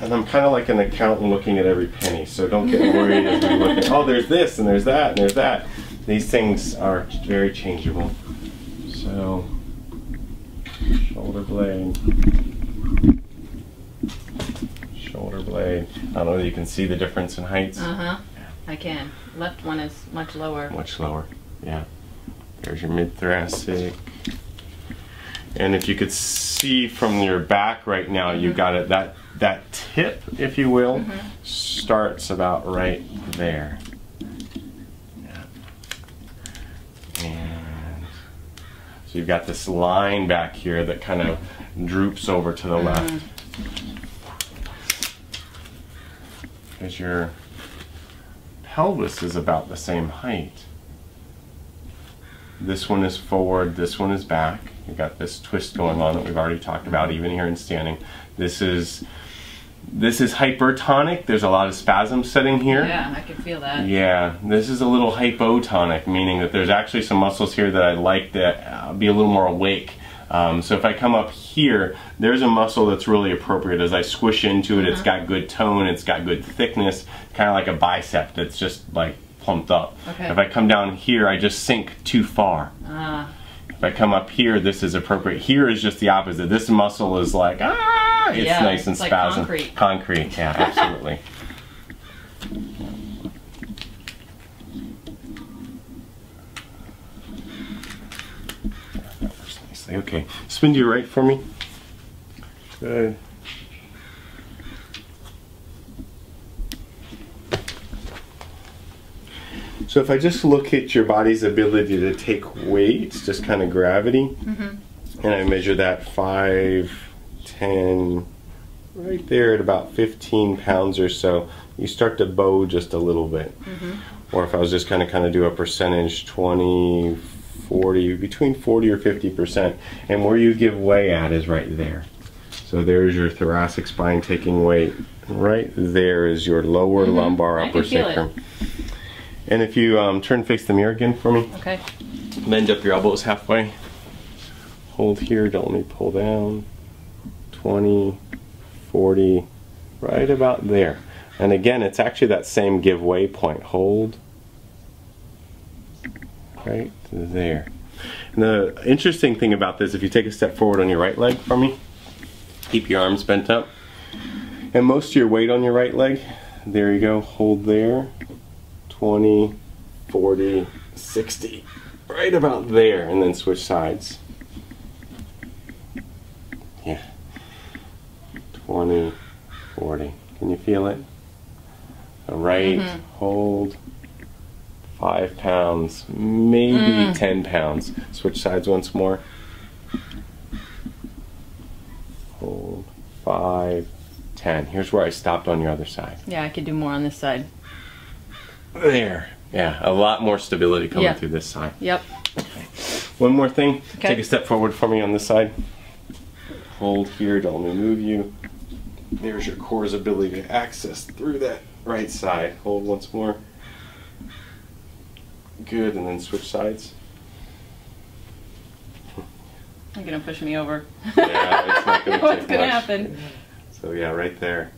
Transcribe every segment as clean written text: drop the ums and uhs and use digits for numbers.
And I'm kind of like an accountant looking at every penny, so don't get worried as we look at, oh, there's this, and there's that, and there's that. These things are very changeable. So, shoulder blade. Shoulder blade. I don't know whether you can see the difference in heights. Uh-huh. I can. Left one is much lower. Much lower, yeah. There's your mid-thoracic. And if you could see from your back right now, you've got it, that tip, if you will, starts about right there. Yeah. And so you've got this line back here that kind of droops over to the left. Because your pelvis is about the same height. This one is forward, this one is back. You've got this twist going on that we've already talked about, even here in standing. This is hypertonic. There's a lot of spasm setting here. Yeah, I can feel that. Yeah, this is a little hypotonic, meaning that there's actually some muscles here that I'd like to be a little more awake. So if I come up here, there's a muscle that's really appropriate. As I squish into it, it's got good tone, it's got good thickness, kind of like a bicep that's just like plumped up. Okay. If I come down here, I just sink too far. If I come up here, this is appropriate. Here is just the opposite. This muscle is like, it's nice and spasm. Like concrete, yeah, absolutely. That works nicely. Okay, spin to your right for me. Good. So if I just look at your body's ability to take weight, just kind of gravity, and I measure that 5, 10, right there at about 15 pounds or so, you start to bow just a little bit. Or if I was just kind of do a percentage, 20, 40, between 40 or 50%, and where you give way at is right there. So there's your thoracic spine taking weight. Right there is your lower lumbar upper sacrum. And if you turn face the mirror again for me. Okay. Bend up your elbows halfway. Hold here, don't let me pull down. 20, 40, right about there. And again, it's actually that same give way point. Hold. Right there. And the interesting thing about this, if you take a step forward on your right leg for me, keep your arms bent up. And most of your weight on your right leg, there you go, hold there. 20, 40, 60, right about there, and then switch sides. Yeah. 20, 40. Can you feel it? Right, hold. 5 pounds, maybe 10 pounds. Switch sides once more. Hold. 5, 10. Here's where I stopped on your other side. Yeah, I could do more on this side. There. Yeah, a lot more stability coming through this side. Yep. Okay. One more thing. Okay. Take a step forward for me on this side. Hold here, don't let me move you. There's your core's ability to access through that right side. Hold once more. Good, and then switch sides. You're gonna push me over. Yeah, it's not gonna What's take gonna much. happen? So yeah, right there.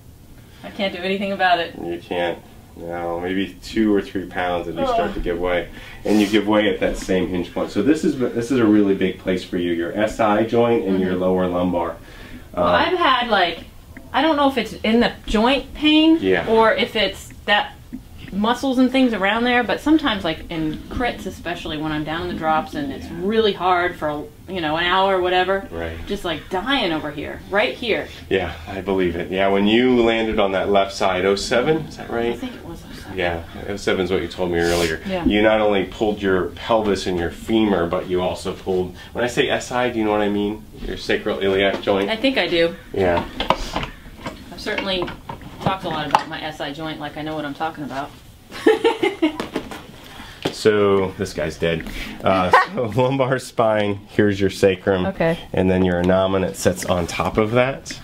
I can't do anything about it. You can't. No, maybe 2 or 3 pounds, and you start to give way, and you give way at that same hinge point. So this is a really big place for you. Your SI joint and your lower lumbar. Well, I've had like, I don't know if it's in the joint pain or if it's that muscles and things around there, but sometimes like in crits, especially when I'm down in the drops and it's really hard for an hour or whatever, just like dying over here, right here. Yeah, I believe it. Yeah, when you landed on that left side, 07, is that right? I think it was 07. Yeah, 07 is what you told me earlier. Yeah. You not only pulled your pelvis and your femur, but you also pulled, when I say SI, do you know what I mean? Your sacroiliac joint. I think I do. Yeah. I've certainly talked a lot about my SI joint, like I know what I'm talking about. So this guy's dead. So lumbar spine, here's your sacrum, and then your innominate sits on top of that.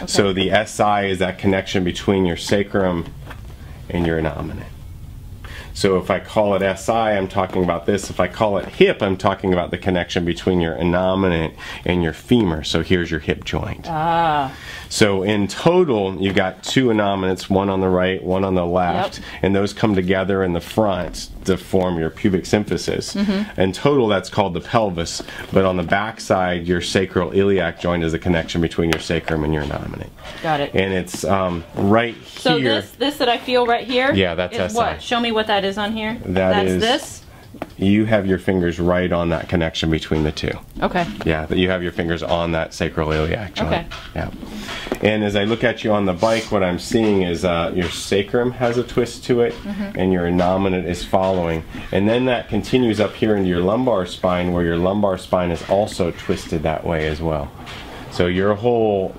So the SI is that connection between your sacrum and your innominate. So if I call it SI, I'm talking about this. If I call it hip, I'm talking about the connection between your innominate and your femur. So here's your hip joint. So in total, you've got 2 innominates, one on the right, one on the left, and those come together in the front to form your pubic symphysis. In total, that's called the pelvis, but on the back side, your sacroiliac joint is the connection between your sacrum and your innominate. Got it. And it's right here. So this that I feel right here? Yeah, that's is SI. what? Show me what that is on here. That's this? You have your fingers right on that connection between the two. Okay. Yeah, you have your fingers on that sacroiliac joint. Okay. Yeah. And as I look at you on the bike, what I'm seeing is your sacrum has a twist to it, and your innominate is following. And then that continues up here into your lumbar spine, where your lumbar spine is also twisted that way as well. So your whole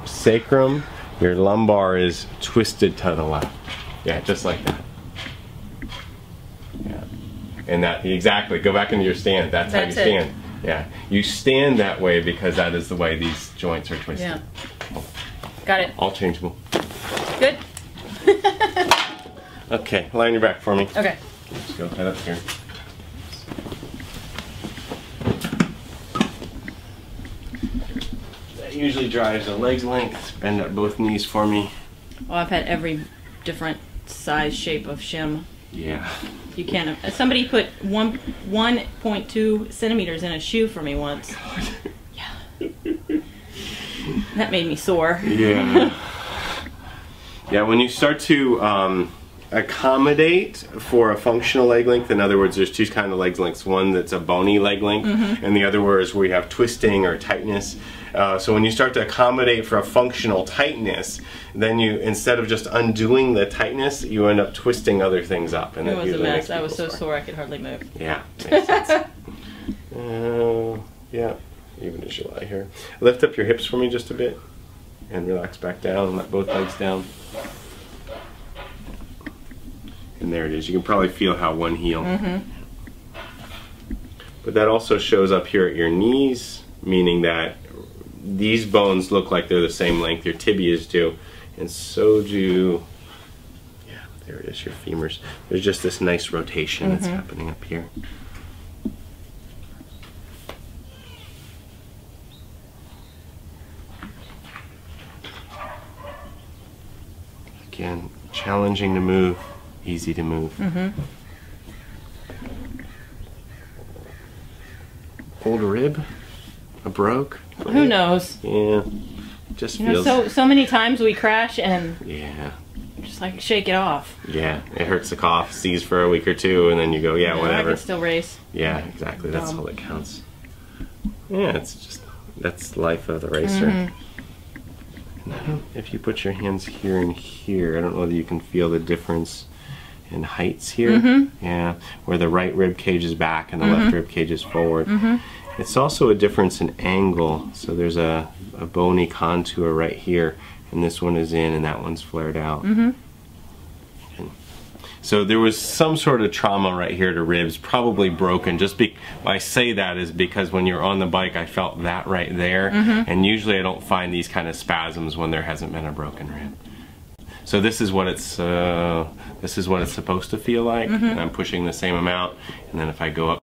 sacrum, your lumbar is twisted to the left. Yeah, just like that. Yeah. And that, exactly, go back into your stand. That's how you stand. Yeah. You stand that way because that is the way these joints are twisted. Yeah. Got it. All changeable. Good. Okay, lie on your back for me. Okay. Let's go head up here. That usually drives a leg's length. Bend up both knees for me. Oh, I've had every different size, shape of shim. Yeah. You can't. Somebody put 1.2 centimeters in a shoe for me once. God. Yeah. That made me sore. Yeah. Yeah, when you start to accommodate for a functional leg length, in other words, there's 2 kinds of leg lengths. One that's a bony leg length, and the other where is where you have twisting or tightness. So when you start to accommodate for a functional tightness, then you, instead of just undoing the tightness, you end up twisting other things up. And it that was a mess. I was so sore. sore I could hardly move. Yeah, makes sense. Yeah, even as you lie here. Lift up your hips for me just a bit, and relax back down, let both legs down. And there it is. You can probably feel how one heel. But that also shows up here at your knees, meaning that these bones look like they're the same length, your tibias do, and so do, yeah, there it is, your femurs. There's just this nice rotation that's happening up here. Again, challenging to move, easy to move. Old rib? A broke? Who knows? Yeah, just feels. So many times we crash and yeah, just like shake it off. Yeah, it hurts to cough, seize for a week or 2, and then you go, yeah, whatever. I can still race. Yeah, exactly. That's all that counts. Yeah, it's just that's life of the racer. If you put your hands here and here, I don't know whether you can feel the difference in heights here. Yeah, where the right rib cage is back and the left rib cage is forward. It's also a difference in angle. So there's a bony contour right here, and this one is in and that one's flared out. So there was some sort of trauma right here to ribs, probably broken. I say that is because when you're on the bike, I felt that right there, and usually I don't find these kind of spasms when there hasn't been a broken rib. So this is what it's supposed to feel like, and I'm pushing the same amount, and then if I go up